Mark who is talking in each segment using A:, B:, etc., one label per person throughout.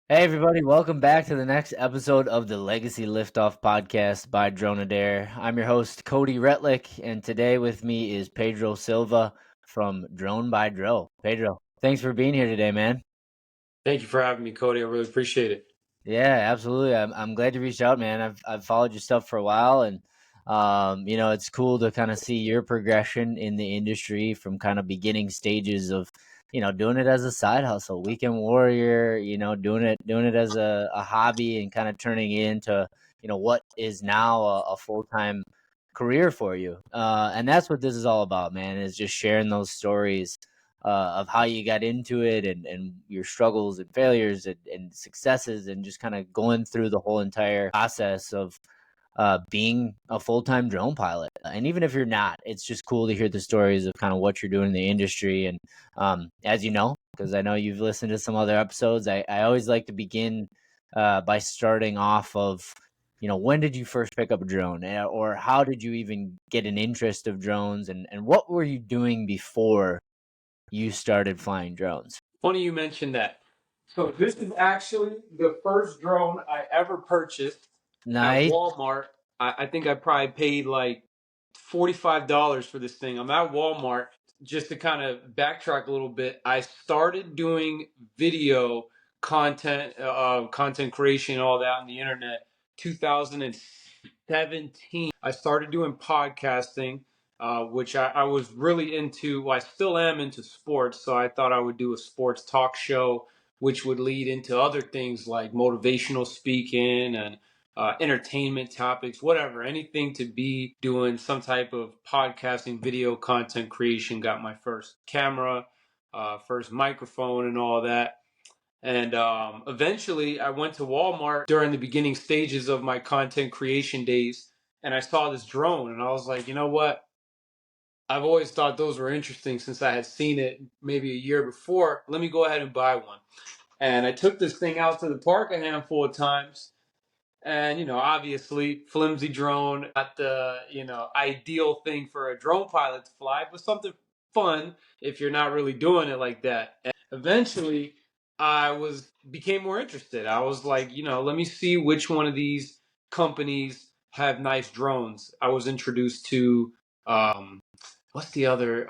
A: Hey everybody, welcome back to the next episode of the Legacy Liftoff podcast by Dronadair. I'm your host, Cody Retlick, and today with me is Pedro Silva from Drone by Dro. Pedro, thanks for being here today, man.
B: Thank you for having me, Cody. I really appreciate it.
A: Yeah, absolutely. I'm glad you reached out, man. I've followed your stuff for a while, and it's cool to kind of see your progression in the industry from kind of beginning stages of, doing it as a side hustle, weekend warrior, doing it as a hobby, and kind of turning it into, what is now a full-time career for you. And that's what this is all about, man, is just sharing those stories of how you got into it, and your struggles and failures and successes, and just kind of going through the whole entire process of being a full-time drone pilot. And even if you're not, it's just cool to hear the stories of kind of what you're doing in the industry. And as you know, because I know you've listened to some other episodes, I always like to begin by starting off of, when did you first pick up a drone, or how did you even get an interest of drones, and what were you doing before you started flying drones?
B: Funny you mentioned that. So this is actually the first drone I ever purchased at
A: Nice.
B: Walmart. I think I probably paid like $45 for this thing. I'm at Walmart. Just to kind of backtrack a little bit, I started doing video content creation, all that on the internet, 2017. I started doing podcasting, which I was really into. Well, I still am into sports, so I thought I would do a sports talk show, which would lead into other things like motivational speaking and entertainment topics, whatever, anything to be doing some type of podcasting, video content creation. Got my first camera, first microphone, and all that. And eventually, I went to Walmart during the beginning stages of my content creation days, and I saw this drone, and I was like, you know what? I've always thought those were interesting since I had seen it maybe a year before. Let me go ahead and buy one. And I took this thing out to the park a handful of times. And, obviously, flimsy drone, not the, ideal thing for a drone pilot to fly, but something fun if you're not really doing it like that. And eventually, became more interested. I was like, let me see which one of these companies have nice drones. I was introduced to what's the other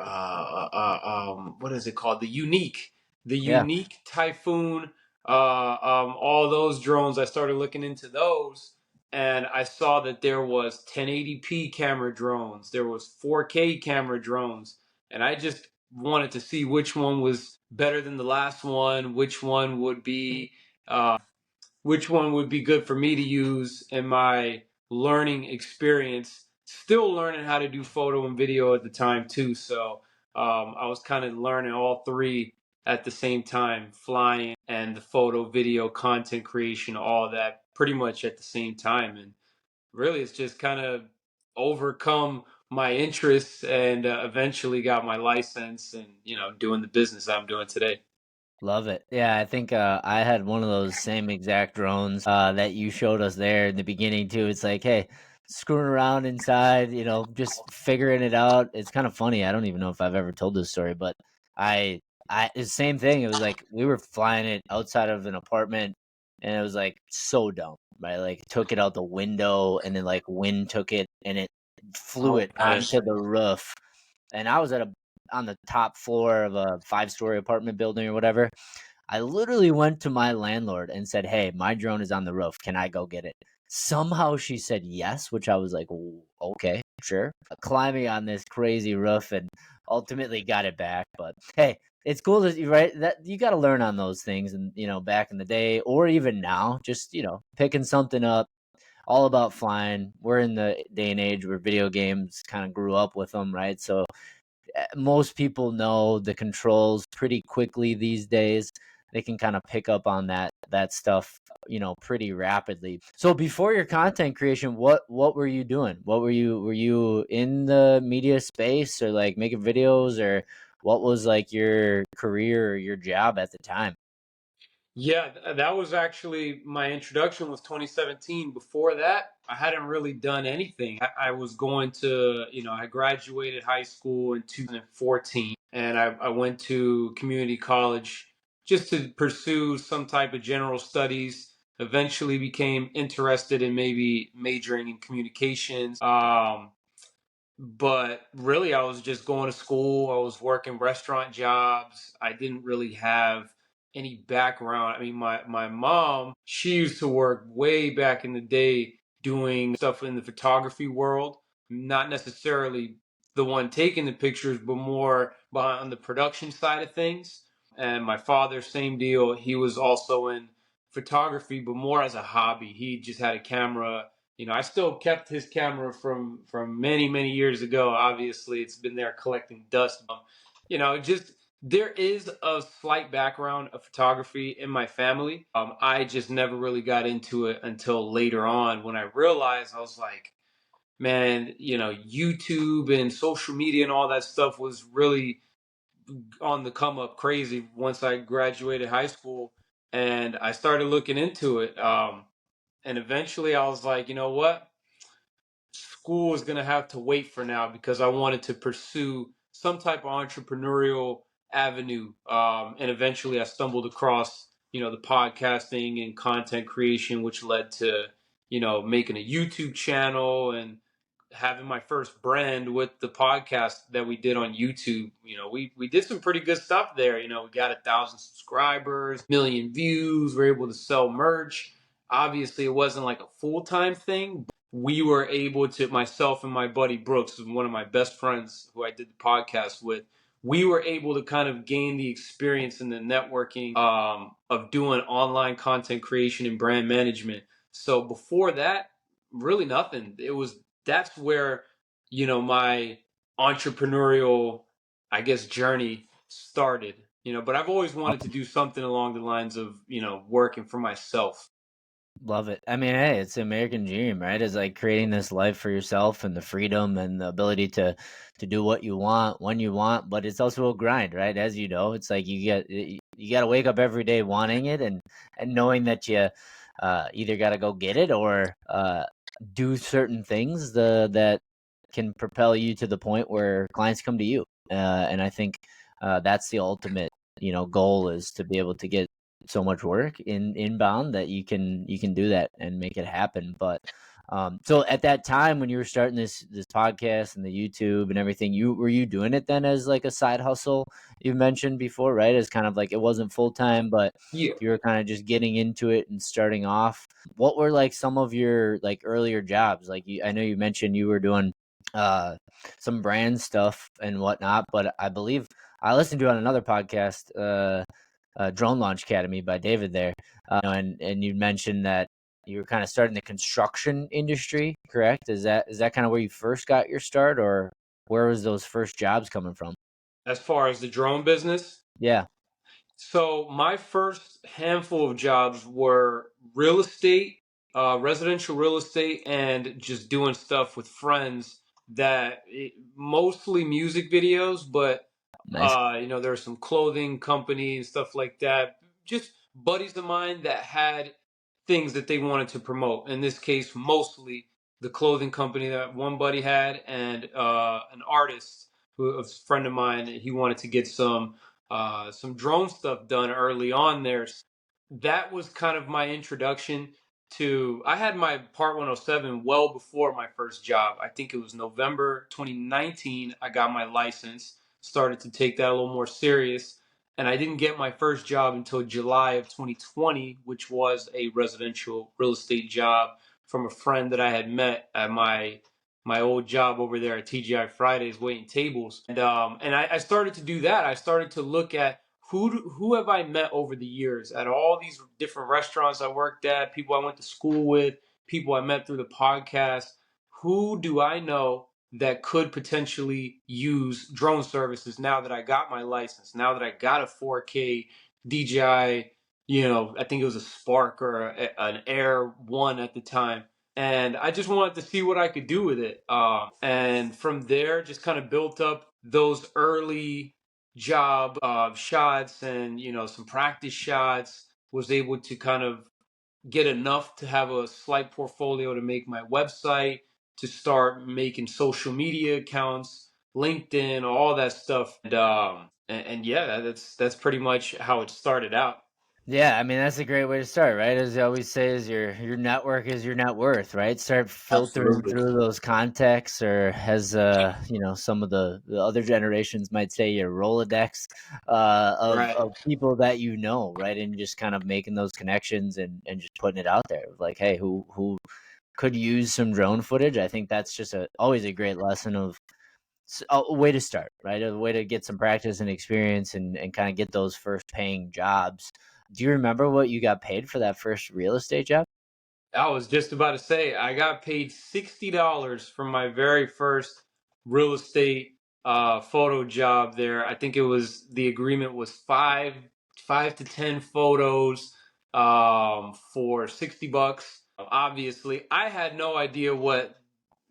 B: what is it called, the
A: Yeah.
B: unique Typhoon, all those drones. I started looking into those, and I saw that there was 1080p camera drones, there was 4K camera drones, and I just wanted to see which one was better than the last one, which one would be good for me to use in my learning experience. Still learning how to do photo and video at the time too, so I was kind of learning all three at the same time: flying and the photo, video, content creation, all that pretty much at the same time. And really, it's just kind of overcome my interests and eventually got my license and doing the business I'm doing today.
A: Love it. Yeah, I think I had one of those same exact drones that you showed us there in the beginning too. It's like, hey, screwing around inside, just figuring it out. It's kind of funny. I don't even know if I've ever told this story, but I, it's the same thing. It was like we were flying it outside of an apartment, and it was like so dumb, right? Like took it out the window, and then like wind took it, and it flew
B: Oh,
A: it
B: nice.
A: onto the roof. And I was on the top floor of a 5-story apartment building or whatever. I literally went to my landlord and said, "Hey, my drone is on the roof. Can I go get it?" Somehow she said yes, which I was like, Okay, sure." Climbing on this crazy roof, and ultimately got it back. But hey, it's cool that you right that you got to learn on those things, and back in the day or even now, just picking something up. All about flying. We're in the day and age where video games kind of grew up with them, right? So most people know the controls pretty quickly these days. They can kind of pick up on that stuff, pretty rapidly. So before your content creation, what were you doing? Were you in the media space, or like making videos, or what was like your career or your job at the time?
B: Yeah, that was actually my introduction was 2017. Before that, I hadn't really done anything. I was going to, I graduated high school in 2014, and I went to community college just to pursue some type of general studies. Eventually became interested in maybe majoring in communications. But really, I was just going to school. I was working restaurant jobs. I didn't really have any background. I mean, my mom, she used to work way back in the day doing stuff in the photography world, not necessarily the one taking the pictures, but more on the production side of things. And my father, same deal. He was also in photography, but more as a hobby. He just had a camera. I still kept his camera from many years ago. Obviously, it's been there collecting dust. Just there is a slight background of photography in my family. I just never really got into it until later on when I realized I was like, man, YouTube and social media and all that stuff was really on the come up crazy once I graduated high school, and I started looking into it. And eventually I was like, you know what? School is going to have to wait for now because I wanted to pursue some type of entrepreneurial avenue. And eventually I stumbled across, the podcasting and content creation, which led to, making a YouTube channel and having my first brand with the podcast that we did on YouTube. We did some pretty good stuff there. We got 1,000 subscribers, million views. We're able to sell merch. Obviously, it wasn't like a full-time thing. We were able to, myself and my buddy Brooks, one of my best friends who I did the podcast with, we were able to kind of gain the experience and the networking of doing online content creation and brand management. So before that, really nothing. That's where, my entrepreneurial, I guess, journey started. But I've always wanted to do something along the lines of, working for myself.
A: Love it. I mean, hey, it's the American dream, right? It's like creating this life for yourself and the freedom and the ability to do what you want when you want, but it's also a grind, right? As you know, it's like you got to wake up every day wanting it and knowing that you either got to go get it or do certain things that can propel you to the point where clients come to you. And I think that's the ultimate, goal is to be able to get so much work inbound that you can do that and make it happen. But so at that time when you were starting this podcast and the YouTube and everything, were you doing it then as like a side hustle? You mentioned before, right? As kind of like it wasn't full time, but
B: Yeah.
A: you were kind of just getting into it and starting off. What were like some of your like earlier jobs? Like I know you mentioned you were doing uh some brand stuff and whatnot, but I believe I listened to it on another podcast, Drone Launch Academy by David there, and you mentioned that you were kind of starting the construction industry, correct? Is that kind of where you first got your start, or where was those first jobs coming from?
B: As far as the drone business,
A: Yeah,
B: so my first handful of jobs were real estate, residential real estate, and just doing stuff with friends mostly music videos, but
A: nice.
B: there were some clothing companies, stuff like that. Just buddies of mine that had things that they wanted to promote. In this case, mostly the clothing company that one buddy had, and an artist who a friend of mine. He wanted to get some drone stuff done early on there. That was kind of my introduction to. I had my Part 107 well before my first job. I think it was November 2019. I got my license, started to take that a little more serious, and I didn't get my first job until July of 2020, which was a residential real estate job from a friend that I had met at my old job over there at TGI Fridays waiting tables. And I started to do that. I started to look at who have I met over the years at all these different restaurants I worked at, people I went to school with, people I met through the podcast. Who do I know that could potentially use drone services now that I got my license, now that I got a 4K DJI, I think it was a Spark or an Air 1 at the time. And I just wanted to see what I could do with it. And from there, just kind of built up those early job shots and, some practice shots, was able to kind of get enough to have a slight portfolio to make my website, to start making social media accounts, LinkedIn, all that stuff. And And yeah, that's pretty much how it started out.
A: Yeah, I mean that's a great way to start, right? As I always say, is your network is your net worth, right? Start filtering
B: Absolutely.
A: through those contacts, or as some of the other generations might say, your Rolodex
B: Right.
A: of people that you know, right? And just kind of making those connections and just putting it out there, like, hey, who could use some drone footage? I think that's just always a great lesson of a way to start, right? A way to get some practice and experience and kind of get those first paying jobs. Do you remember what you got paid for that first real estate job?
B: I was just about to say I got paid $60 for my very first real estate photo job there. I think it was the agreement was five to 10 photos for $60. Obviously, I had no idea what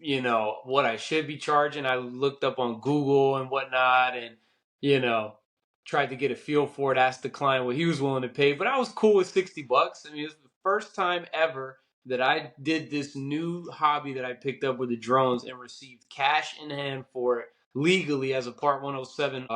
B: I should be charging. I looked up on Google and whatnot, and you know tried to get a feel for it. Asked the client what he was willing to pay, but I was cool with $60. I mean, it's the first time ever that I did this new hobby that I picked up with the drones and received cash in hand for it legally as a Part 107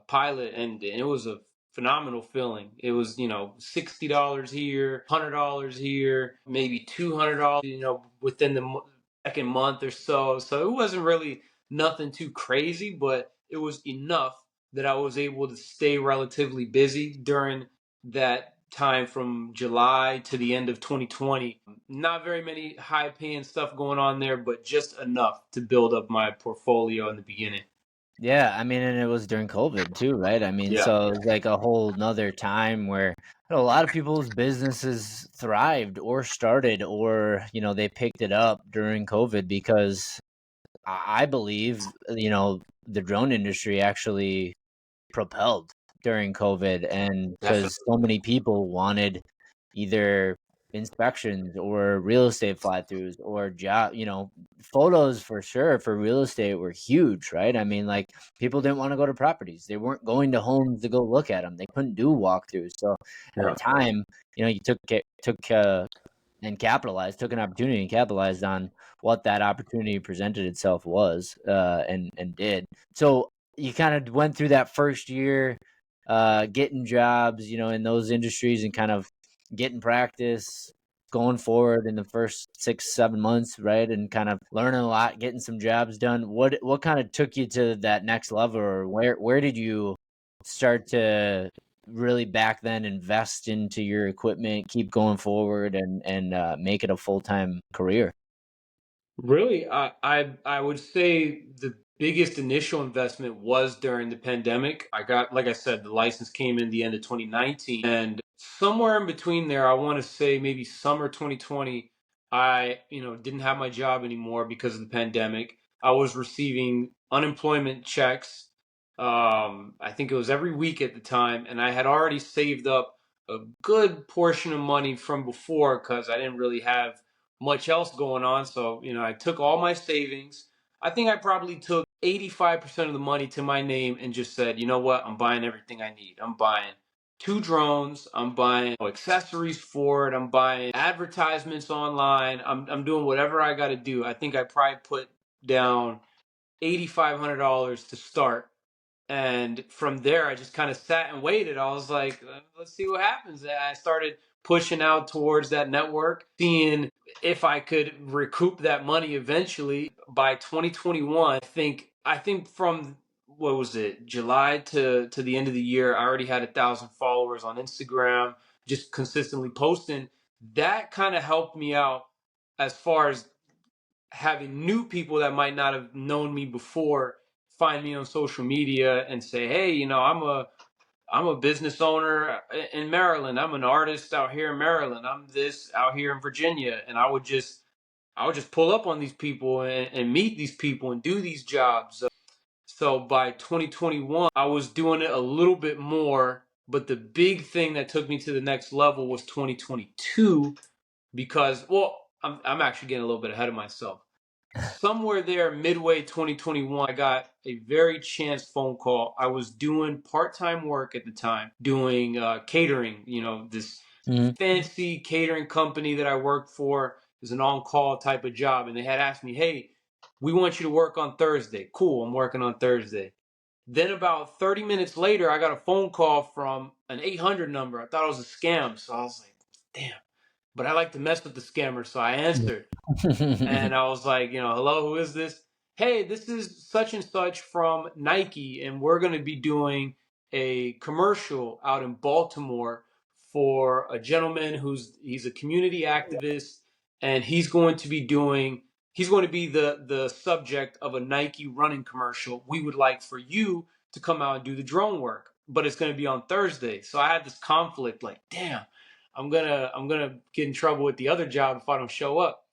B: pilot, and it was a phenomenal feeling. It was, $60 here, $100 here, maybe $200, within the second month or so. So it wasn't really nothing too crazy, but it was enough that I was able to stay relatively busy during that time from July to the end of 2020. Not very many high paying stuff going on there, but just enough to build up my portfolio in the beginning.
A: Yeah, I mean, and it was during COVID too, right? I mean,
B: Yeah.
A: so it was like a whole nother time where a lot of people's businesses thrived or started, or they picked it up during COVID because I believe the drone industry actually propelled during COVID, and
B: Definitely.
A: because so many people wanted either inspections or real estate fly throughs or job, photos for sure for real estate were huge, right? I mean, like people didn't want to go to properties. They weren't going to homes to go look at them. They couldn't do walkthroughs. So at the
B: Yeah.
A: time, you took an opportunity and capitalized on what that opportunity presented itself was, and did. So you kind of went through that first year, getting jobs, in those industries and kind of getting practice going forward in the first 6 7 months, right? And kind of learning a lot, getting some jobs done. What kind of took you to that next level, or where did you start to really back then invest into your equipment, keep going forward, and make it a full-time career?
B: Really, I would say the biggest initial investment was during the pandemic. I got, like I said, the license came in the end of 2019, and somewhere in between there, I want to say maybe summer 2020, I, didn't have my job anymore because of the pandemic. I was receiving unemployment checks. I think it was every week at the time, and I had already saved up a good portion of money from before because I didn't really have much else going on. So, I took all my savings. I think I probably took 85% of the money to my name and just said, you know what? I'm buying everything I need. I'm buying two drones. I'm buying accessories for it. I'm buying advertisements online. I'm doing whatever I got to do. I think I probably put down $8,500 to start, and from there, I just kind of sat and waited. I was like, let's see what happens. And I started pushing out towards that network, seeing if I could recoup that money eventually. By 2021, I think from what was it, July to the end of the year, I already had 1,000 followers on Instagram, just consistently posting. That kind of helped me out as far as having new people that might not have known me before find me on social media and say, "Hey, I'm a business owner in Maryland. I'm an artist out here in Maryland. I'm this out here in Virginia." And I would just pull up on these people and meet these people and do these jobs. So by 2021, I was doing it a little bit more, but the big thing that took me to the next level was 2022 because, well, I'm actually getting a little bit ahead of myself. Somewhere there, midway 2021, I got a very chance phone call. I was doing part-time work at the time, doing catering. This
A: Mhm.
B: fancy catering company that I worked for is an on-call type of job, and they had asked me, "Hey, we want you to work on Thursday." Cool, I'm working on Thursday. Then about 30 minutes later, I got a phone call from an 800 number. I thought it was a scam. So I was like, damn. But I like to mess with the scammer. So I answered. And I was like, hello, who is this? Hey, this is such and such from Nike, and we're going to be doing a commercial out in Baltimore for a gentleman he's a community activist, and he's going to be the subject of a Nike running commercial. We would like for you to come out and do the drone work, but it's going to be on Thursday. So I had this conflict, like, damn, I'm gonna get in trouble with the other job if I don't show up.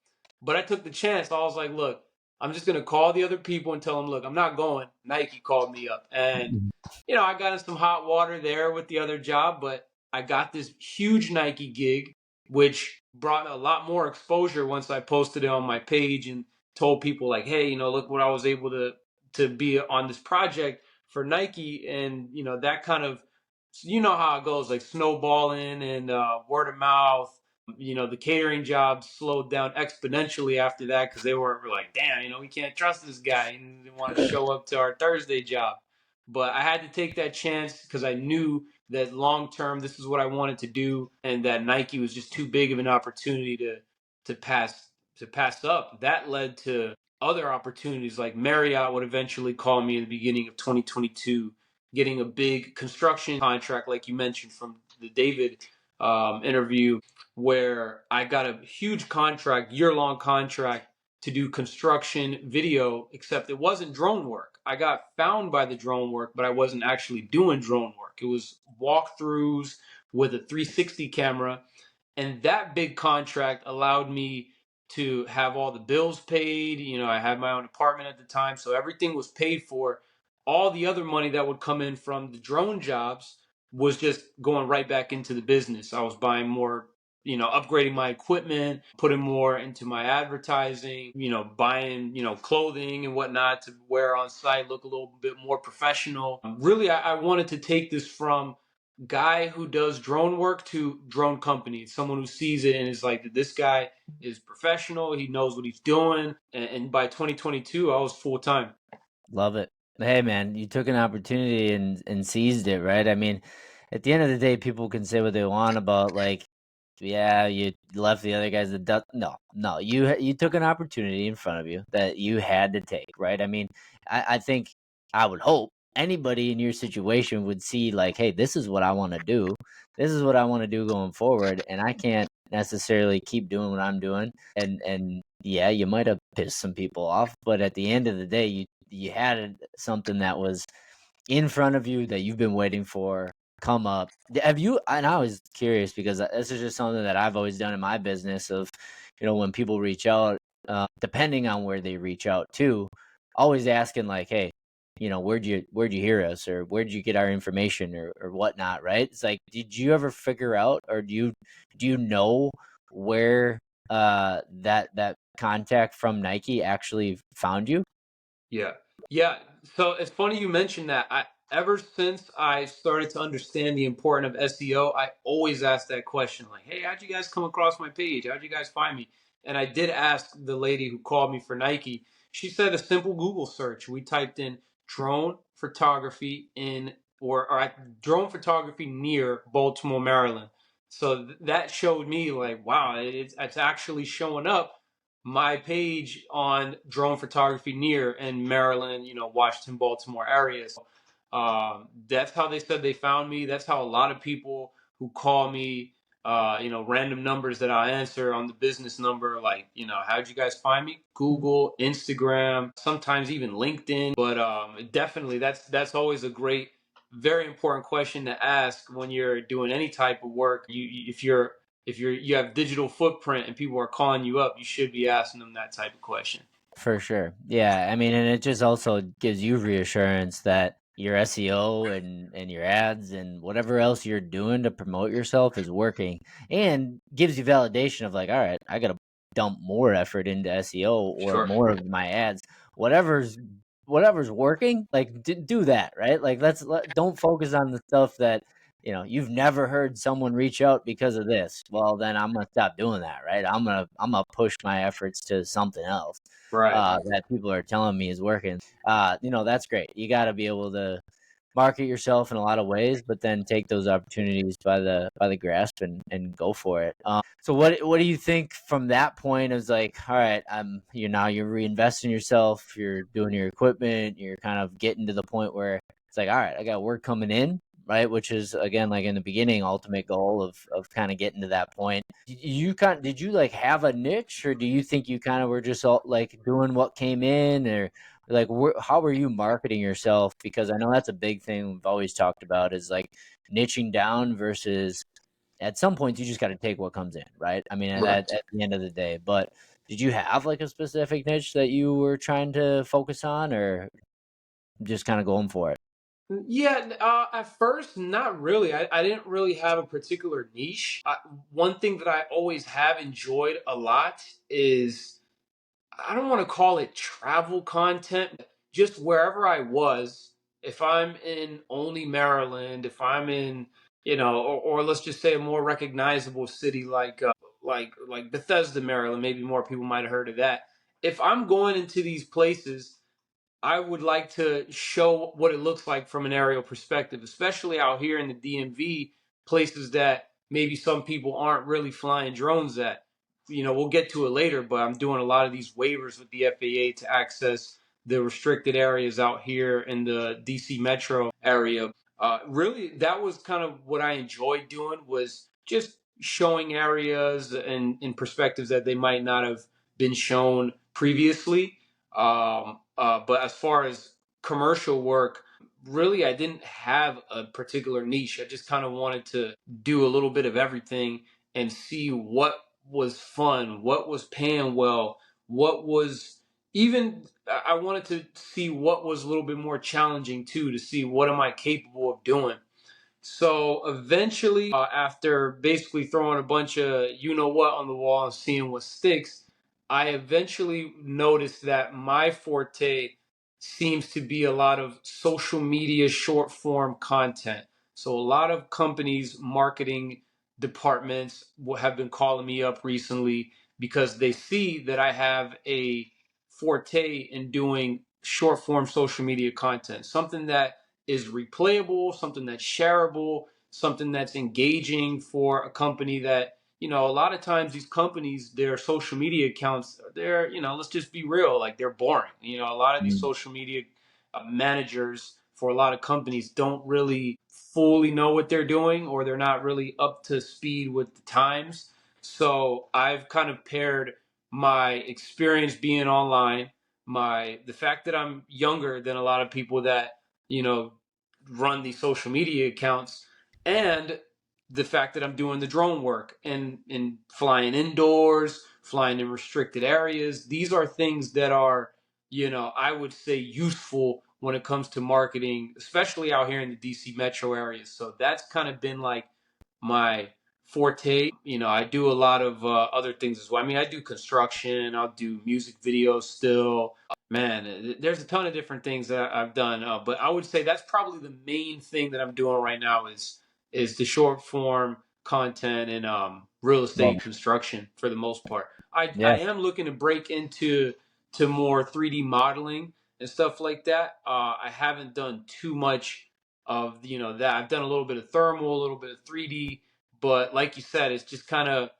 B: But I took the chance. I was like, look, I'm just going to call the other people and tell them, look, I'm not going. Nike called me up. And, I got in some hot water there with the other job, but I got this huge Nike gig, which brought a lot more exposure once I posted it on my page and told people, like, hey, look what I was able to be on this project for Nike. And, that kind of, how it goes, like snowballing and word of mouth. The catering job slowed down exponentially after that because they were like, damn, we can't trust this guy. And they want to show up to our Thursday job. But I had to take that chance because I knew that long term, this is what I wanted to do. And that Nike was just too big of an opportunity to pass up. That led to other opportunities, like Marriott would eventually call me in the beginning of 2022, getting a big construction contract, like you mentioned from the David interview, where I got a huge contract, year-long contract to do construction video, except it wasn't drone work. I got found by the drone work, but I wasn't actually doing drone work. It was walkthroughs with a 360 camera. And that big contract allowed me to have all the bills paid. I had my own apartment at the time, so everything was paid for. All the other money that would come in from the drone jobs was just going right back into the business. I was buying more, upgrading my equipment, putting more into my advertising, buying, clothing and whatnot to wear on site, look a little bit more professional. Really, I wanted to take this from guy who does drone work to drone company, someone who sees it and is like, this guy is professional, he knows what he's doing. And by 2022, I was full time.
A: Love it. Hey, man, you took an opportunity and seized it, right? I mean, at the end of the day, people can say what they want about, like, yeah, you left the other guys the dust. No, no, you took an opportunity in front of you that you had to take, right? I mean, I think I would hope anybody in your situation would see, like, hey, this is what I want to do. This is what I want to do going forward, and I can't necessarily keep doing what I'm doing. And yeah, you might have pissed some people off, but at the end of the day, you had something that was in front of you that you've been waiting for come up. Have you, and I was curious because this is just something that I've always done in my business of, when people reach out, depending on where they reach out to, always asking like, hey, where'd you hear us, or where'd you get our information, or whatnot, right? It's like, did you ever figure out, or do you know where that contact from Nike actually found you?
B: Yeah. Yeah. So it's funny you mentioned that. Ever since I started to understand the importance of SEO, I always ask that question, like, hey, how'd you guys come across my page? How'd you guys find me? And I did ask the lady who called me for Nike. She said a simple Google search. We typed in drone photography drone photography near Baltimore, Maryland. So that showed me, like, wow, it's actually showing up my page on drone photography near in Maryland, Washington, Baltimore areas. That's how they said they found me. That's how a lot of people who call me, random numbers that I answer on the business number, like, how'd you guys find me? Google, Instagram, sometimes even LinkedIn. But definitely, that's always a great, very important question to ask when you're doing any type of work. If you have digital footprint and people are calling you up, you should be asking them that type of question.
A: For sure. Yeah. I mean, and it just also gives you reassurance that your SEO and your ads and whatever else you're doing to promote yourself is working, and gives you validation of like, all right, I got to dump more effort into SEO or
B: Sure.
A: more of my ads. Whatever's whatever's working, like do that, right? Like don't focus on the stuff that, you've never heard someone reach out because of this. Well, then I'm going to stop doing that, right? I'm going to push my efforts to something else.
B: Right.
A: that people are telling me is working. That's great. You got to be able to market yourself in a lot of ways, but then take those opportunities by the grasp and go for it. So what do you think from that point? Is like, all right, you're reinvesting yourself, you're doing your equipment, you're kind of getting to the point where it's like, all right, I got work coming in, right? Which is, again, like in the beginning, ultimate goal of kind of getting to that point. Did you like have a niche, or do you think you kind of were just all like doing what came in, or like how were you marketing yourself? Because I know that's a big thing we've always talked about, is like niching down versus, at some points you just got to take what comes in, right? I mean,
B: Right.
A: at the end of the day. But did you have like a specific niche that you were trying to focus on, or just kind of going for it?
B: Yeah, at first, not really. I didn't really have a particular niche. One thing that I always have enjoyed a lot is, I don't want to call it travel content, but just wherever I was, if I'm in only Maryland, if I'm in, or let's just say a more recognizable city like Bethesda, Maryland, maybe more people might have heard of that. If I'm going into these places, I would like to show what it looks like from an aerial perspective, especially out here in the DMV, places that maybe some people aren't really flying drones at. We'll get to it later, but I'm doing a lot of these waivers with the FAA to access the restricted areas out here in the DC metro area. Really, that was kind of what I enjoyed doing, was just showing areas and in perspectives that they might not have been shown previously. But as far as commercial work, really, I didn't have a particular niche. I just kind of wanted to do a little bit of everything and see what was fun, what was paying well, what was even. I wanted to see what was a little bit more challenging too, to see what am I capable of doing. So eventually, after basically throwing a bunch of you know what on the wall and seeing what sticks, I eventually noticed that my forte seems to be a lot of social media short form content. So a lot of companies, marketing departments have been calling me up recently because they see that I have a forte in doing short form social media content, something that is replayable, something that's shareable, something that's engaging for a company that, a lot of times these companies, their social media accounts, they're, let's just be real, like they're boring. A lot of these
A: Mm.
B: social media managers for a lot of companies don't really fully know what they're doing, or they're not really up to speed with the times. So I've kind of paired my experience being online, the fact that I'm younger than a lot of people that, you know, run these social media accounts, and the fact that I'm doing the drone work and flying indoors, flying in restricted areas. These are things that are, I would say useful when it comes to marketing, especially out here in the DC metro areas. So that's kind of been like my forte. I do a lot of other things as well. I mean, I do construction, I'll do music videos still. Man, there's a ton of different things that I've done, but I would say that's probably the main thing that I'm doing right now is the short form content and real
A: Well,
B: estate construction for the most part. I
A: yeah,
B: I am looking to break into more 3D modeling and stuff like that. I haven't done too much of that. I've done a little bit of thermal, a little bit of 3D, but like you said, it's just kind of,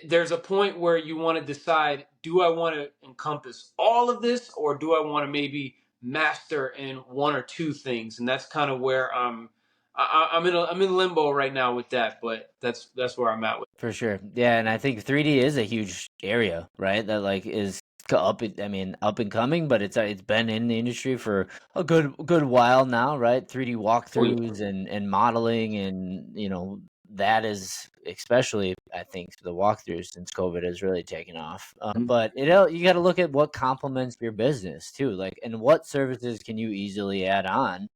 B: there's a point where you want to decide, do I want to encompass all of this, or do I want to maybe master in one or two things? And that's kind of where I'm in limbo right now with that, but that's where I'm at with
A: for sure. Yeah, and I think 3D is a huge area, right? That like is I mean, up and coming, but it's been in the industry for a good while now, right? 3D
B: it.
A: walkthroughs and modeling, and that is, especially, I think, the walkthroughs since COVID has really taken off. But you got to look at what complements your business too, like, and what services can you easily add on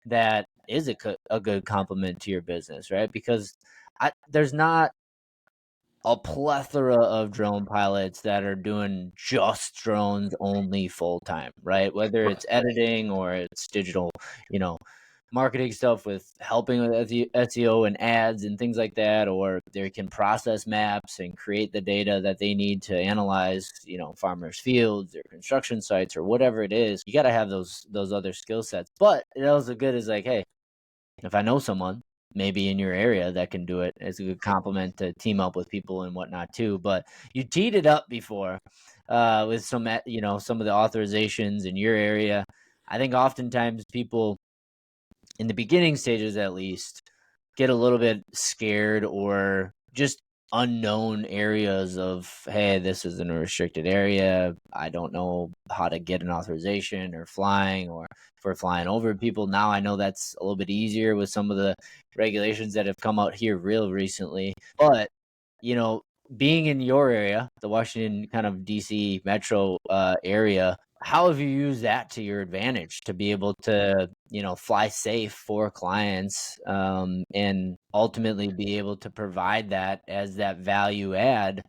A: that is a good complement to your business, right? Because there's not a plethora of drone pilots that are doing just drones only full time, right? Whether it's editing or it's digital, you know, marketing stuff with helping with SEO and ads and things like that, or they can process maps and create the data that they need to analyze, farmers' fields or construction sites or whatever it is. You got to have those other skill sets. But it also good is like, hey, if I know someone maybe in your area that can do it, it's a good compliment to team up with people and whatnot too. But you teed it up before with some of the authorizations in your area. I think oftentimes people in the beginning stages, at least, get a little bit scared or just unknown areas of, hey, this is in a restricted area. I don't know how to get an authorization or flying, or if we're flying over people. Now I know that's a little bit easier with some of the regulations that have come out here real recently. But, being in your area, the Washington kind of DC metro area, how have you used that to your advantage to be able to, fly safe for clients, and ultimately be able to provide that as that value add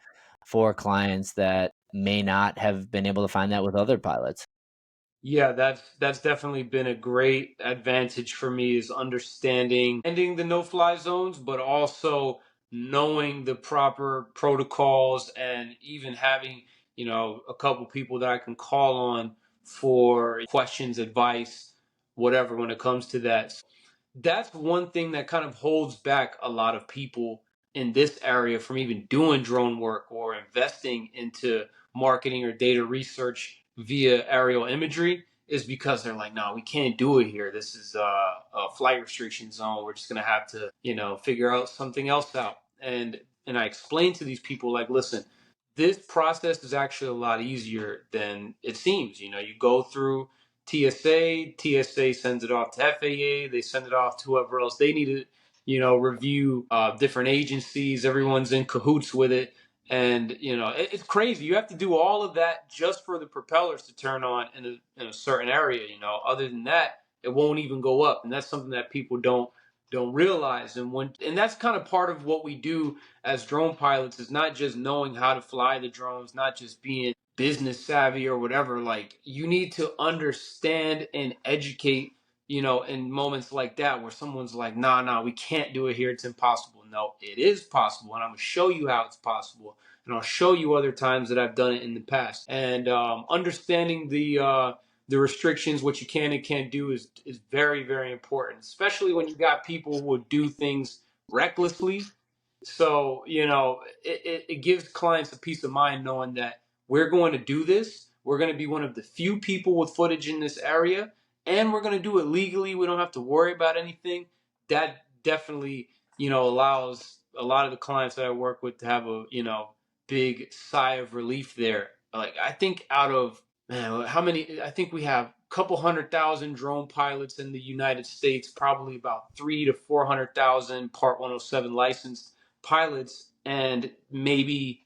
A: for clients that may not have been able to find that with other pilots?
B: Yeah, that's definitely been a great advantage for me, is understanding ending the no-fly zones, but also knowing the proper protocols, and even having, a couple people that I can call on for questions, advice, whatever when it comes to that. That's one thing that kind of holds back a lot of people in this area from even doing drone work or investing into marketing or data research via aerial imagery, is because they're like, no, we can't do it here. This is a flight restriction zone. We're just gonna have to, figure out something else out. And I explain to these people, like, listen, this process is actually a lot easier than it seems. You go through TSA sends it off to FAA, they send it off to whoever else they need to, review, different agencies. Everyone's in cahoots with it. And, it's crazy. You have to do all of that just for the propellers to turn on in a certain area. Other than that, it won't even go up. And that's something that people don't realize. And that's kind of part of what we do as drone pilots, is not just knowing how to fly the drones, not just being business savvy or whatever. Like, you need to understand and educate, in moments like that where someone's like, nah, we can't do it here, it's impossible. No, it is possible, and I'm going to show you how it's possible, and I'll show you other times that I've done it in the past. And understanding the restrictions, what you can and can't do, is very, very important, especially when you got people who will do things recklessly. So, it gives clients a peace of mind knowing that we're going to do this. We're going to be one of the few people with footage in this area, and we're going to do it legally. We don't have to worry about anything. That definitely, allows a lot of the clients that I work with to have a, big sigh of relief there. Like, I think out of, man, how many? I think we have a couple 100,000 drone pilots in the United States, probably about 300,000 to 400,000 Part 107 licensed pilots, and maybe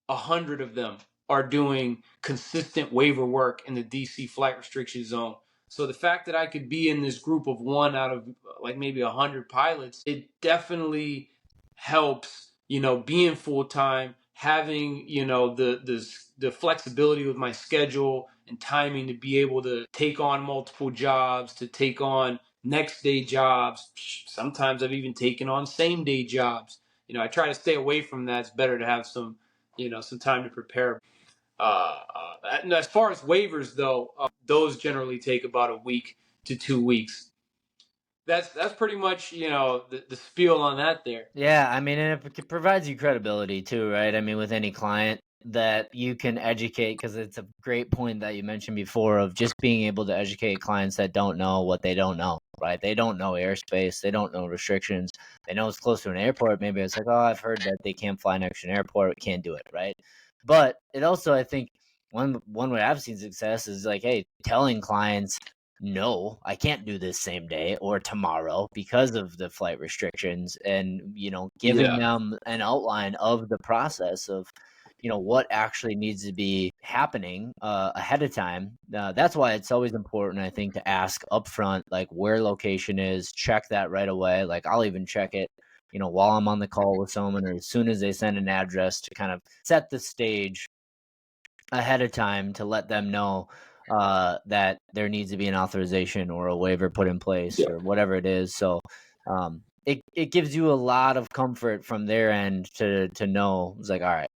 B: 100 of them are doing consistent waiver work in the DC flight restriction zone. So the fact that I could be in this group of one out of like maybe 100 pilots, it definitely helps, being full time, having, the flexibility with my schedule and timing to be able to take on multiple jobs, to take on next day jobs. Sometimes I've even taken on same day jobs. I try to stay away from that. It's better to have some time to prepare. And as far as waivers, though, those generally take about a week to 2 weeks. That's pretty much, the spiel on that there.
A: Yeah, I mean, and it provides you credibility too, right? I mean, with any client that you can educate, because it's a great point that you mentioned before of just being able to educate clients that don't know what they don't know, right? They don't know airspace, they don't know restrictions, they know it's close to an airport. Maybe it's like, oh, I've heard that they can't fly next to an airport, can't do it, right? But it also, I think, one way I've seen success is like, hey, telling clients, no, I can't do this same day or tomorrow because of the flight restrictions, and, giving
B: Yeah.
A: them an outline of the process of, what actually needs to be happening ahead of time. That's why it's always important, I think, to ask upfront, like where location is, check that right away. Like I'll even check it, while I'm on the call with someone, or as soon as they send an address, to kind of set the stage ahead of time to let them know that there needs to be an authorization or a waiver put in place
B: Yeah,
A: or whatever it is. So it gives you a lot of comfort from their end to know it's like, all right,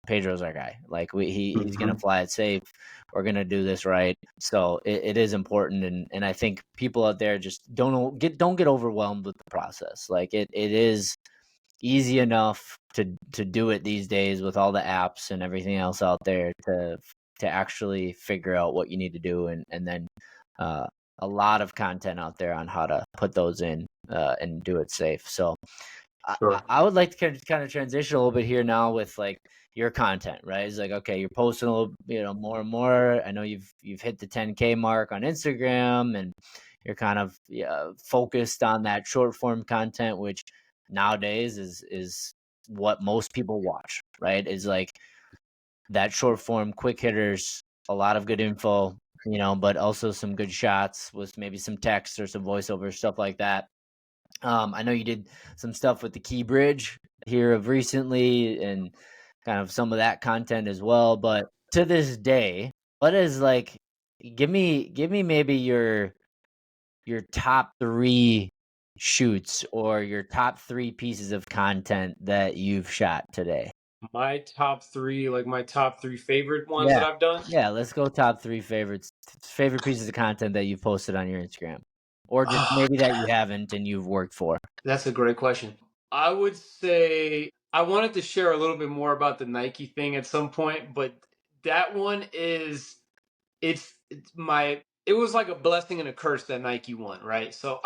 A: Pedro's our guy. Like he's gonna
B: hmm,
A: fly it safe. We're gonna do this right. So it is important, and I think people out there just don't get overwhelmed with the process. Like it is easy enough to do it these days with all the apps and everything else out there to actually figure out what you need to do, and then uh, a lot of content out there on how to put those in and do it safe. So
B: sure.
A: I would like to kind of transition a little bit here now with like your content, right? It's like, okay, you're posting a little, more and more. I know you've hit the 10K mark on Instagram, and you're kind of focused on that short form content, which nowadays is what most people watch, right? Is like that short form, quick hitters, a lot of good info, but also some good shots with maybe some text or some voiceover stuff like that. I know you did some stuff with the Key Bridge here of recently and kind of some of that content as well. But to this day, what is like give me maybe your top three shoots or your top three pieces of content that you've shot today.
B: My top three, like my top three favorite ones that
A: Yeah.
B: I've done.
A: Yeah, let's go top three favorite pieces of content that you've posted on your Instagram. Or just
B: Ah,
A: maybe that you haven't and you've worked for.
B: that's a great question. I would say I wanted to share a little bit more about the Nike thing at some point, but that one is it's my it was like a blessing and a curse that Nike won, right? So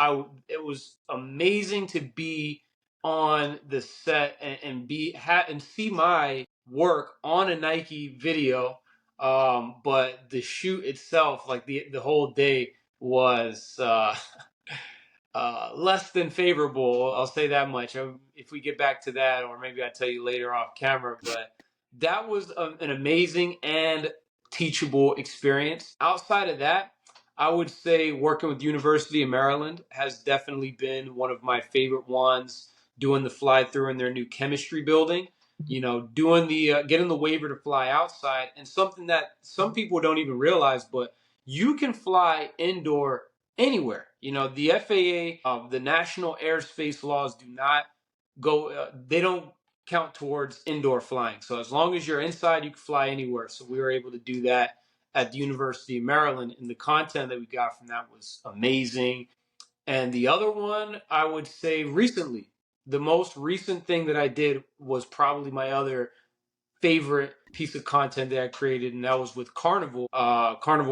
B: it was amazing to be on the set and and see my work on a Nike video. But the shoot itself, like the whole day was less than favorable. I'll say that much. If we get back to that, or maybe I tell you later off camera, but that was an amazing and teachable experience. Outside of that, I would say working with University of Maryland has definitely been one of my favorite ones. Doing the fly through in their new chemistry building, doing the getting the waiver to fly outside, and something that some people don't even realize, but you can fly indoor anywhere. The FAA, the national airspace laws do not they don't count towards indoor flying. So as long as you're inside, you can fly anywhere. So we were able to do that at the University of Maryland, and the content that we got from that was amazing. And the other one, I would say recently, the most recent thing that I did was probably my other favorite piece of content that I created, and that was with Carnival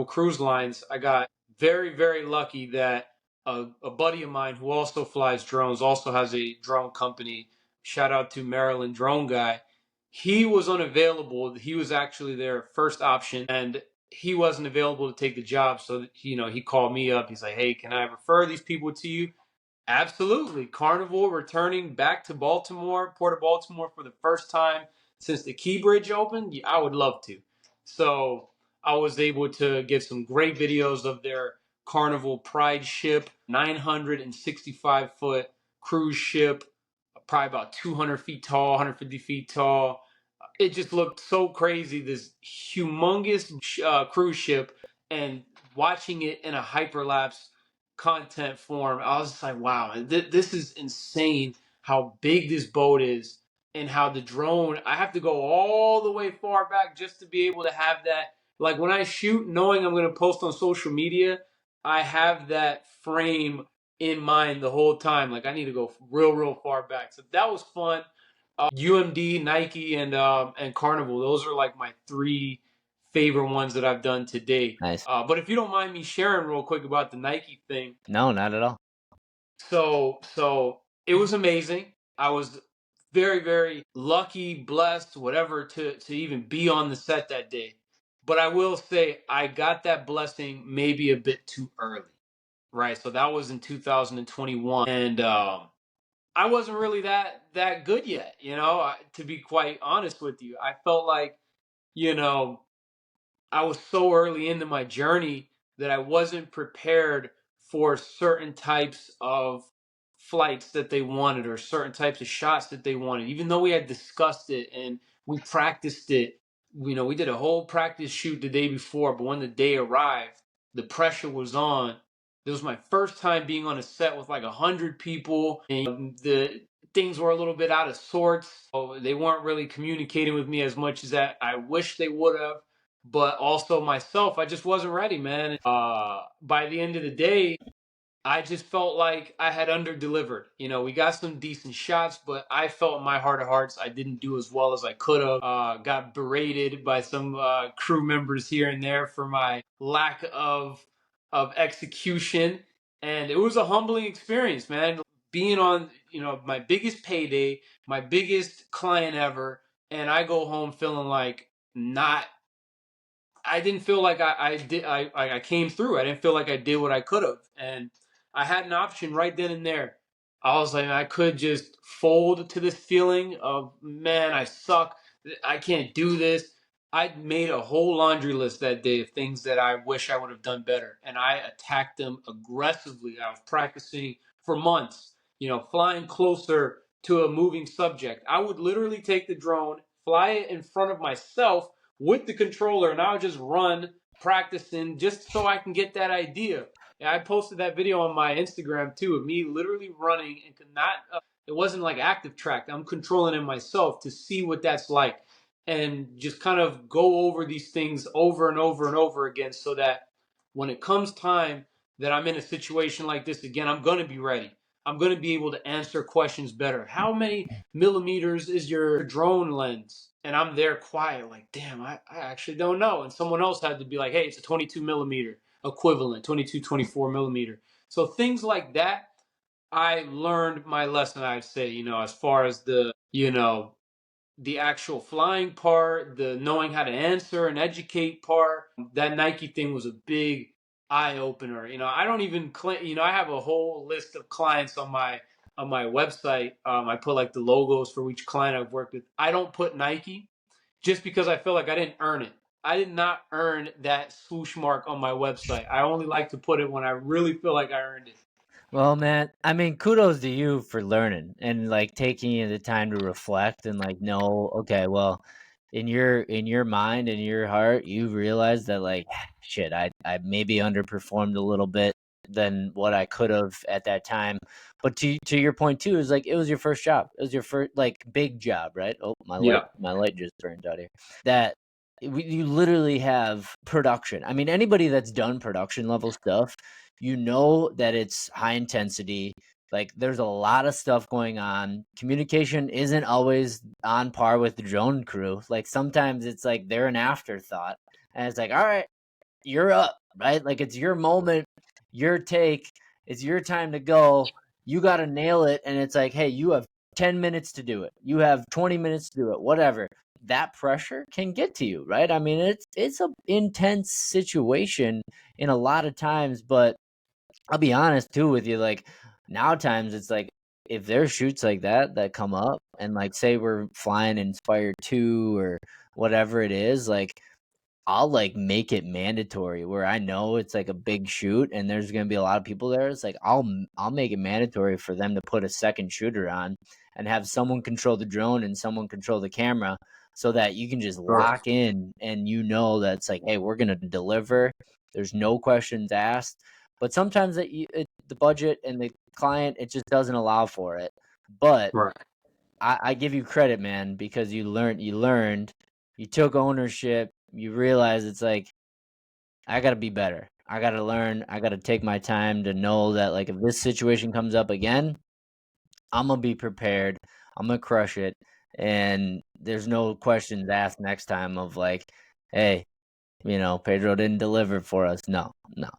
B: Cruise Lines. I got very, very lucky that a buddy of mine who also flies drones, also has a drone company. Shout out to Maryland Drone Guy. He was unavailable. He was actually their first option, and he wasn't available to take the job. So he called me up. He's like, "Hey, can I refer these people to you?" Absolutely. Carnival returning back to Baltimore, Port of Baltimore for the first time since the Key Bridge opened. Yeah, I would love to. So I was able to get some great videos of their Carnival Pride ship, 965-foot cruise ship, probably about 200 feet tall, 150 feet tall. It just looked so crazy, this humongous cruise ship, and watching it in a hyperlapse content form, I was just like, wow, this is insane how big this boat is, and how the drone, I have to go all the way far back just to be able to have that. Like when I shoot, knowing I'm going to post on social media, I have that frame in mind the whole time. Like I need to go real, real far back. So that was fun. UMD, Nike, and Carnival. Those are like my three favorite ones that I've done to date.
A: Nice.
B: But if you don't mind me sharing real quick about the Nike thing,
A: No, not at all.
B: so it was amazing. I was very, very lucky, blessed, whatever, to even be on the set that day. But I will say I got that blessing maybe a bit too early, right? So that was in 2021, and I wasn't really that good yet, to be quite honest with you. I felt like, you know, I was so early into my journey that I wasn't prepared for certain types of flights that they wanted, or certain types of shots that they wanted. Even though we had discussed it and we practiced it, we did a whole practice shoot the day before, but when the day arrived, the pressure was on. It was my first time being on a set with like 100 people, and the things were a little bit out of sorts. So they weren't really communicating with me as much as that I wish they would have. But also myself, I just wasn't ready, man. By the end of the day, I just felt like I had under delivered. We got some decent shots, but I felt in my heart of hearts I didn't do as well as I could have. Got berated by some crew members here and there for my lack of execution, and it was a humbling experience, man. Being on, my biggest payday, my biggest client ever, and I go home feeling like not I didn't feel like I did I came through. I didn't feel like I did what I could have. And I had an option right then and there. I was like, I could just fold to this feeling of, man, I suck. I can't do this. I made a whole laundry list that day of things that I wish I would have done better. And I attacked them aggressively. I was practicing for months, flying closer to a moving subject. I would literally take the drone, fly it in front of myself with the controller, and I would just run practicing just so I can get that idea. And I posted that video on my Instagram too, of me literally running and could not. It wasn't like active track. I'm controlling it myself to see what that's like, and just kind of go over these things over and over and over again, so that when it comes time that I'm in a situation like this again, I'm gonna be ready. I'm gonna be able to answer questions better. How many millimeters is your drone lens? And I'm there quiet, like, damn, I actually don't know. And someone else had to be like, hey, it's a 22 millimeter equivalent, 22, 24 millimeter. So things like that, I learned my lesson, I'd say, as far as the actual flying part, the knowing how to answer and educate part. That Nike thing was a big eye opener. I don't even claim, I have a whole list of clients on my website. I put like the logos for each client I've worked with. I don't put Nike just because I feel like I didn't earn it. I did not earn that swoosh mark on my website. I only like to put it when I really feel like I earned it.
A: Well, man, I mean, kudos to you for learning and like taking the time to reflect and like know, okay, well, in your mind and your heart, you realize that like shit, I maybe underperformed a little bit than what I could have at that time. But to your point too, is like it was your first job. It was your first like big job, right? Oh, my light
B: Yeah.
A: my light just burned out here. That you literally have production. I mean, anybody that's done production level stuff, you know that it's high intensity. Like there's a lot of stuff going on. Communication isn't always on par with the drone crew. Like sometimes it's like they're an afterthought. And it's like, all right, you're up, right? Like it's your moment, your take, it's your time to go. You got to nail it. And it's like, hey, you have 10 minutes to do it. You have 20 minutes to do it, whatever. That pressure can get to you, right? I mean, it's a intense situation in a lot of times, but I'll be honest too with you. Like now, times it's like if there's shoots like that come up, and like say we're flying Inspire 2 or whatever it is, like I'll like make it mandatory where I know it's like a big shoot and there's gonna be a lot of people there. It's like I'll make it mandatory for them to put a second shooter on and have someone control the drone and someone control the camera so that you can just
B: Sure.
A: lock in and you know that it's like, hey, we're gonna deliver. There's no questions asked. But sometimes the budget and the client it just doesn't allow for it. But
B: Right.
A: I give you credit, man, because you learned, you took ownership, you realize it's like I gotta be better. I gotta learn. I gotta take my time to know that like if this situation comes up again, I'm gonna be prepared. I'm gonna crush it, and there's no questions asked next time of like, hey, Pedro didn't deliver for us. No,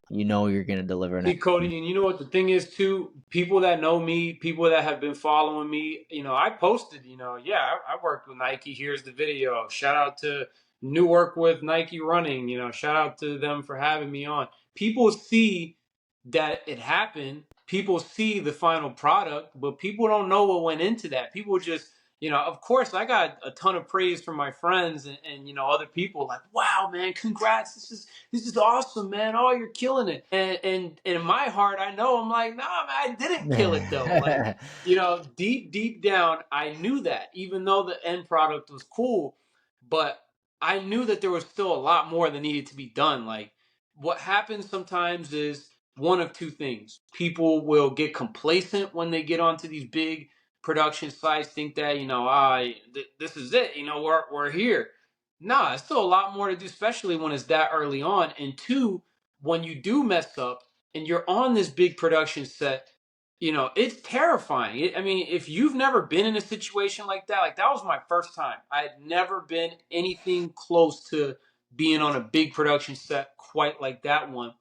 A: no, you're gonna deliver
B: See,
A: next time.
B: Cody, and you know what the thing is too? People that know me, people that have been following me, I posted, yeah, I worked with Nike. Here's the video. Shout out to New Work with Nike Running. Shout out to them for having me on. People see that it happened. People see the final product, but people don't know what went into that. People just, of course, I got a ton of praise from my friends and other people like, wow, man, congrats. This is awesome, man. Oh, you're killing it. And in my heart, I know I'm like, nah, man, I didn't kill it though. Like, deep down, I knew that, even though the end product was cool, but I knew that there was still a lot more that needed to be done. Like what happens sometimes is one of two things. People will get complacent when they get onto these big production sites, think that, this is it, we're here. Nah, it's still a lot more to do, especially when it's that early on. And two, when you do mess up and you're on this big production set, it's terrifying. I mean, if you've never been in a situation like that was my first time. I had never been anything close to being on a big production set quite like that one.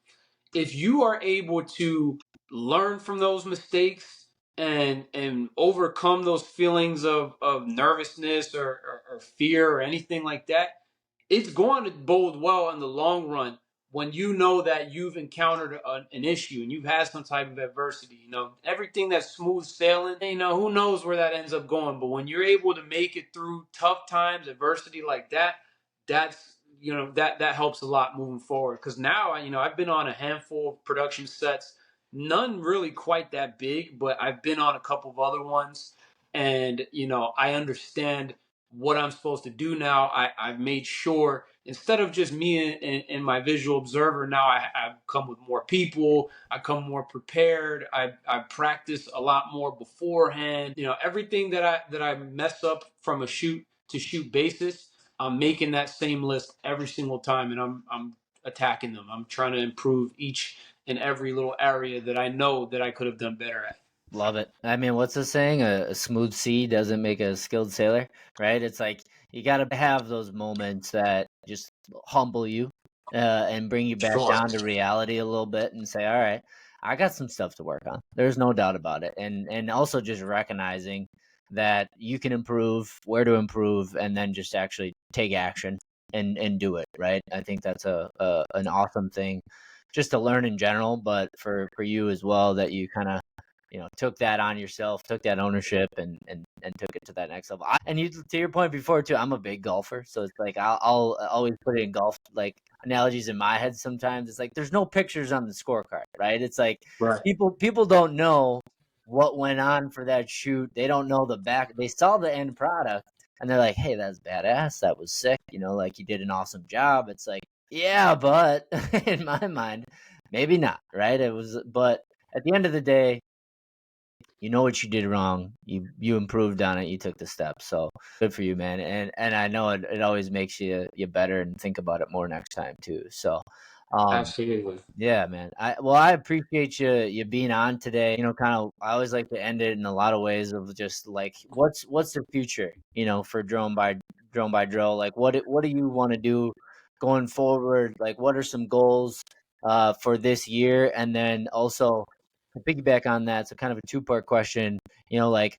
B: If you are able to learn from those mistakes and overcome those feelings of nervousness or fear or anything like that, it's going to bode well in the long run when you know that you've encountered an issue and you've had some type of adversity. Everything that's smooth sailing, who knows where that ends up going. But when you're able to make it through tough times, adversity like that, that's that helps a lot moving forward. Because now I've been on a handful of production sets, none really quite that big, but I've been on a couple of other ones, and I understand what I'm supposed to do now. I've made sure, instead of just me and my visual observer, now I've come with more people. I come more prepared. I practice a lot more beforehand. Everything that I mess up from a shoot to shoot basis, I'm making that same list every single time, and I'm attacking them. I'm trying to improve each and every little area that I know that I could have done better at.
A: Love it. I mean, what's the saying? A smooth sea doesn't make a skilled sailor, right? It's like you got to have those moments that just humble you and bring you back
B: Sure.
A: down to reality a little bit and say, all right, I got some stuff to work on. There's no doubt about it. And also just recognizing that you can improve, where to improve, and then just actually take action and do it, right? I think that's an awesome thing just to learn in general, but for you as well, that you kind of took that on yourself, took that ownership, and took it to that next level. And you, to your point before too, I'm a big golfer, so it's like I'll always put it in golf like analogies in my head. Sometimes it's like there's no pictures on the scorecard, right? It's like
B: Right.
A: people don't know what went on for that shoot. They don't know the back. They saw the end product, and they're like, "Hey, that's badass. That was sick. Like you did an awesome job." It's like, yeah, but in my mind, maybe not, right? It was, but at the end of the day, you know what you did wrong. You improved on it. You took the steps. So good for you, man. And I know it always makes you better and think about it more next time too. So, um,
B: Absolutely.
A: yeah, man. I appreciate you being on today. Kind of I always like to end it in a lot of ways of just like what's the future, for drone by drill. Like what do you want to do going forward? Like what are some goals for this year? And then also to piggyback on that, so kind of a two-part question, like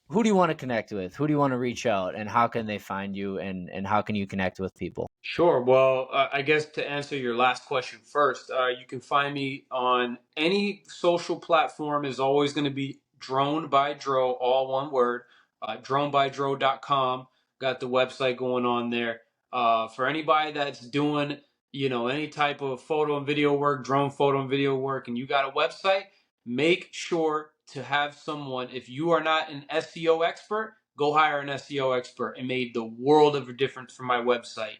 A: who do you want to connect with? Who do you want to reach out, and how can they find you, and how can you connect with people?
B: Sure. Well, I guess to answer your last question first, you can find me on any social platform. Is always going to be Drone by Dro, all one word. Dronebydro.com. Got the website going on there. For anybody that's doing, any type of photo and video work, drone photo and video work, and you got a website, make sure to have someone. If you are not an SEO expert, go hire an SEO expert. It made the world of a difference for my website.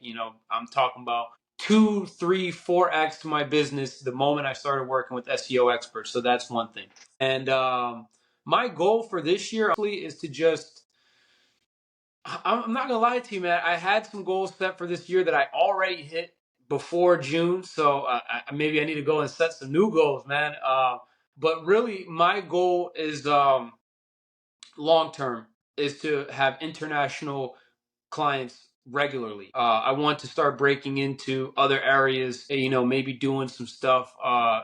B: I'm talking about 2, 3, 4x to my business the moment I started working with SEO experts. So that's one thing. And my goal for this year is to just, I'm not gonna lie to you, man. I had some goals set for this year that I already hit before June. So maybe I need to go and set some new goals, man. But really, my goal is long term is to have international clients regularly. I want to start breaking into other areas, maybe doing some stuff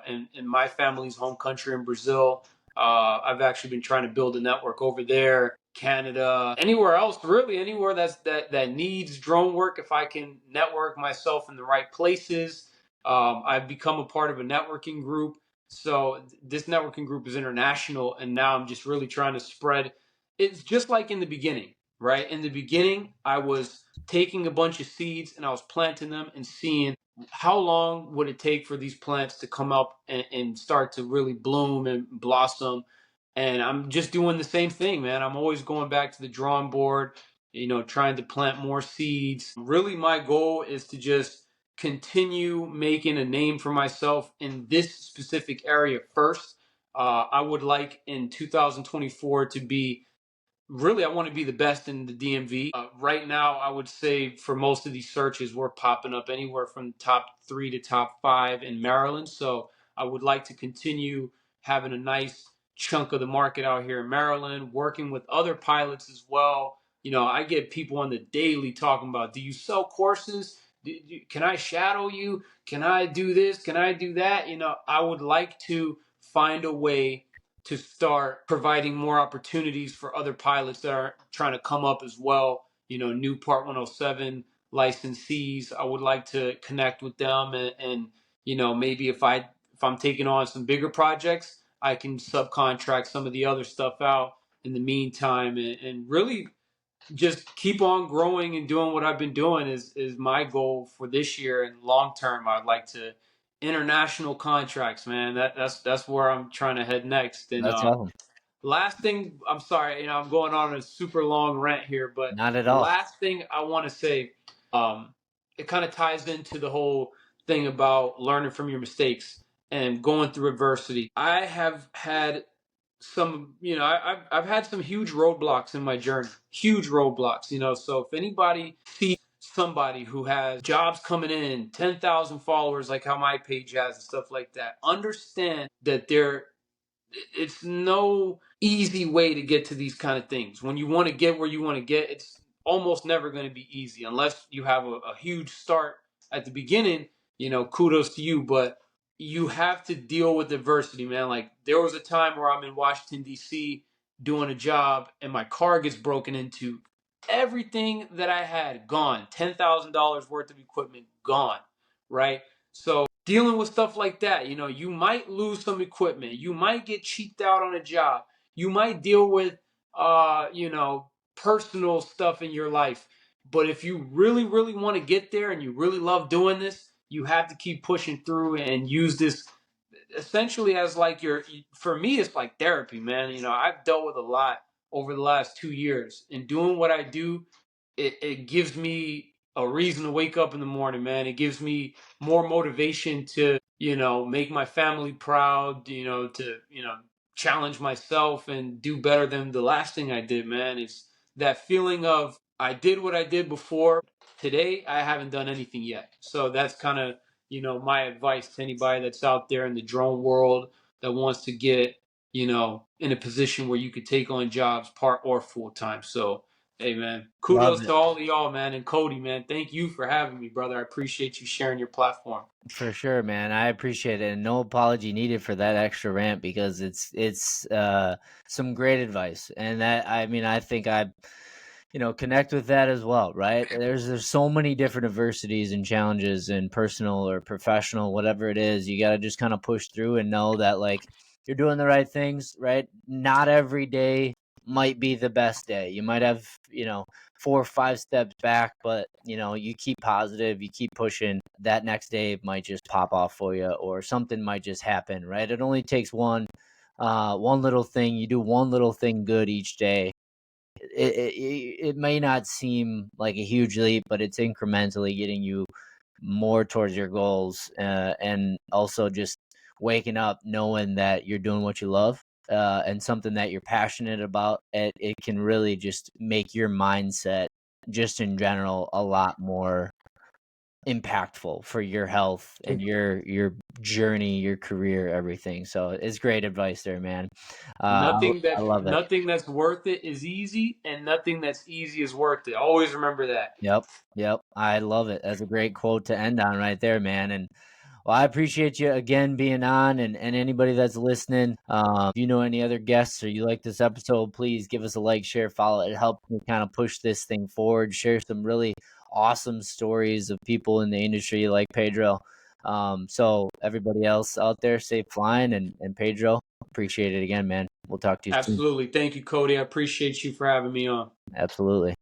B: in my family's home country in Brazil. I've actually been trying to build a network over there, Canada, anywhere else, really anywhere that needs drone work. If I can network myself in the right places, I've become a part of a networking group. So this networking group is international, and now I'm just really trying to spread. It's just like in the beginning, right? In the beginning, I was taking a bunch of seeds and I was planting them and seeing how long would it take for these plants to come up and start to really bloom and blossom. And I'm just doing the same thing, man. I'm always going back to the drawing board, trying to plant more seeds. Really, my goal is to just continue making a name for myself in this specific area first. I would like in 2024 to be really, I want to be the best in the DMV. Right now, I would say for most of these searches, we're popping up anywhere from top 3 to top 5 in Maryland. So I would like to continue having a nice chunk of the market out here in Maryland, working with other pilots as well. I get people on the daily talking about, do you sell courses? Can I shadow you? Can I do this? Can I do that? I would like to find a way to start providing more opportunities for other pilots that are trying to come up as well. New Part 107 licensees. I would like to connect with them, and maybe if I'm taking on some bigger projects, I can subcontract some of the other stuff out in the meantime, and really just keep on growing and doing what I've been doing is my goal for this year. And long term, I'd like to international contracts, man. That's where I'm trying to head next. And
A: That's awesome.
B: last thing, I'm sorry, I'm going on a super long rant here, but
A: Not at all.
B: last thing I want to say, it kind of ties into the whole thing about learning from your mistakes and going through adversity. I have had some, I've had some huge roadblocks in my journey, huge roadblocks. So if anybody sees somebody who has jobs coming in, 10,000 followers, like how my page has and stuff like that, understand that it's no easy way to get to these kind of things. When you want to get where you want to get, it's almost never going to be easy unless you have a huge start at the beginning. Kudos to you, but you have to deal with adversity, man. Like there was a time where I'm in Washington D.C. doing a job and my car gets broken into. Everything that I had gone, $10,000 worth of equipment gone, right? So dealing with stuff like that, you might lose some equipment, you might get cheaped out on a job, you might deal with personal stuff in your life. But if you really, really want to get there and you really love doing this, you have to keep pushing through and use this essentially as like for me it's like therapy, man. I've dealt with a lot over the last 2 years, and doing what I do, it gives me a reason to wake up in the morning, man. It gives me more motivation to make my family proud, to challenge myself and do better than the last thing I did, man. It's that feeling of I did what I did before. Today I haven't done anything yet. So that's kind of my advice to anybody that's out there in the drone world that wants to get, in a position where you could take on jobs part or full time. So, hey, man,
A: Love
B: kudos
A: it.
B: to all of y'all, man. And Cody, man, thank you for having me, brother. I appreciate you sharing your platform.
A: For sure, man. I appreciate it. And no apology needed for that extra rant because it's some great advice. And that I mean I think I connect with that as well, right? There's so many different adversities and challenges in personal or professional, whatever it is. You got to just kind of push through and know that like you're doing the right things, right? Not every day might be the best day. You might have, 4 or 5 steps back, but you keep positive, you keep pushing. That next day might just pop off for you, or something might just happen, right? It only takes one little thing. You do one little thing good each day. It may not seem like a huge leap, but it's incrementally getting you more towards your goals, and also just waking up knowing that you're doing what you love, and something that you're passionate about. It can really just make your mindset, just in general, a lot more impactful for your health and your journey, your career, everything. So it's great advice there, man. I love it.
B: Nothing that's worth it is easy, and nothing that's easy is worth it. Always remember that.
A: Yep. Yep. I love it. That's a great quote to end on right there, man. And well, I appreciate you again being on, and anybody that's listening. If you know any other guests or you like this episode, please give us a like, share, follow. It helps me kind of push this thing forward, share some really awesome stories of people in the industry like Pedro. So everybody else out there, safe flying, and Pedro, appreciate it again, man. We'll talk to you soon.
B: Absolutely. Thank you, Cody. I appreciate you for having me on.
A: Absolutely.